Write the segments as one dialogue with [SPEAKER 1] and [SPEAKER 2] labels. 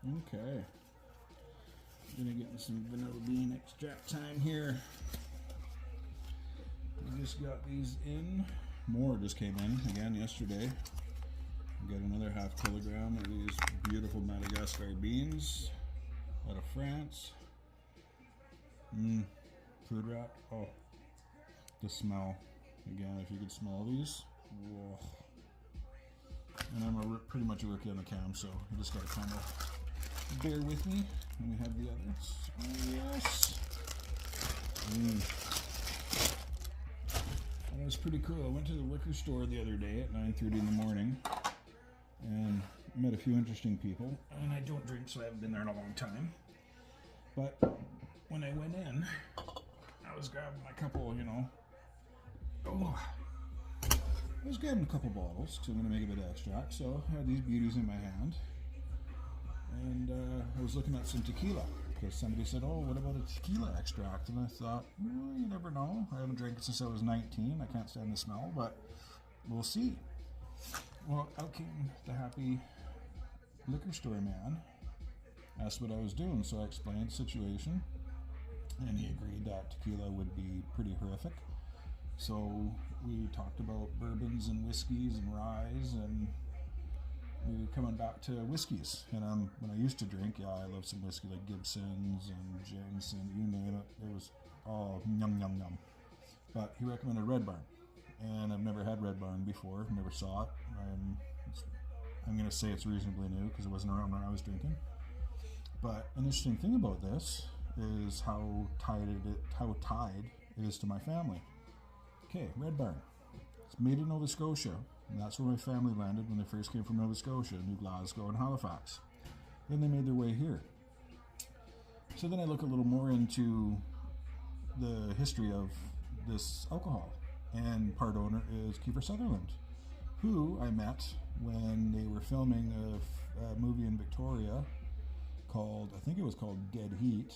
[SPEAKER 1] Okay. Gonna get some vanilla bean extract time here. We just got these in. More just came in again yesterday. We got another ½ kilogram of these beautiful Madagascar beans out of France. Food wrap. Oh, the smell. Again, if you could smell these. Whoa. And I'm pretty much a rookie on the cam, so you just gotta kind of bear with me. And we have the others. Oh, yes. That was pretty cool. I went to the liquor store the other day at 9:30 in the morning and met a few interesting people. And I don't drink, so I haven't been there in a long time. But when I went in, I was grabbing a couple, I was grabbing a couple bottles because I'm going to make a bit of extract. So I had these beauties in my hand. And I was looking at some tequila because somebody said, oh, what about a tequila extract? And I thought, well, you never know. I haven't drank it since I was 19. I can't stand the smell, but we'll see. Well, out came the happy liquor store man, asked what I was doing. So I explained the situation, and he agreed that tequila would be pretty horrific. So we talked about bourbons and whiskeys and ryes, and we were coming back to whiskeys. And when I used to drink, I love some whiskey like Gibson's and Jameson, you name it. It was all yum, yum, yum. But he recommended Red Barn. And I've never had Red Barn before, never saw it. I'm going to say it's reasonably new because it wasn't around when I was drinking. But an interesting thing about this is how tied it is to my family. Okay, Red Barn. It's made in Nova Scotia, and that's where my family landed when they first came from Nova Scotia, New Glasgow and Halifax. Then they made their way here. So then I look a little more into the history of this alcohol, and part owner is Kiefer Sutherland, who I met when they were filming a movie in Victoria called, I think it was called Dead Heat,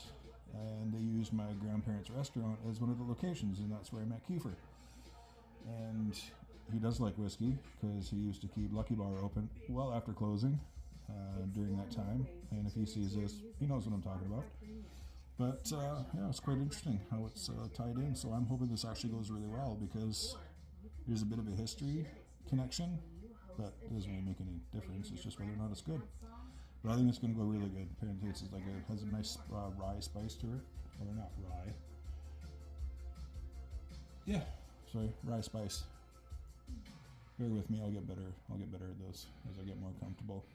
[SPEAKER 1] and they used my grandparents' restaurant as one of the locations, and that's where I met Kiefer. And he does like whiskey because he used to keep Lucky Bar open well after closing during that time. And if he sees this, he knows what I'm talking about. But yeah, it's quite interesting how it's tied in. So I'm hoping this actually goes really well because there's a bit of a history connection, but it doesn't really make any difference. It's just whether or not it's good. But I think it's going to go really good. Apparently it's like it has a nice rye spice to it. Or not rye. Yeah. Sorry, rye spice. Bear with me, I'll get better at those as I get more comfortable.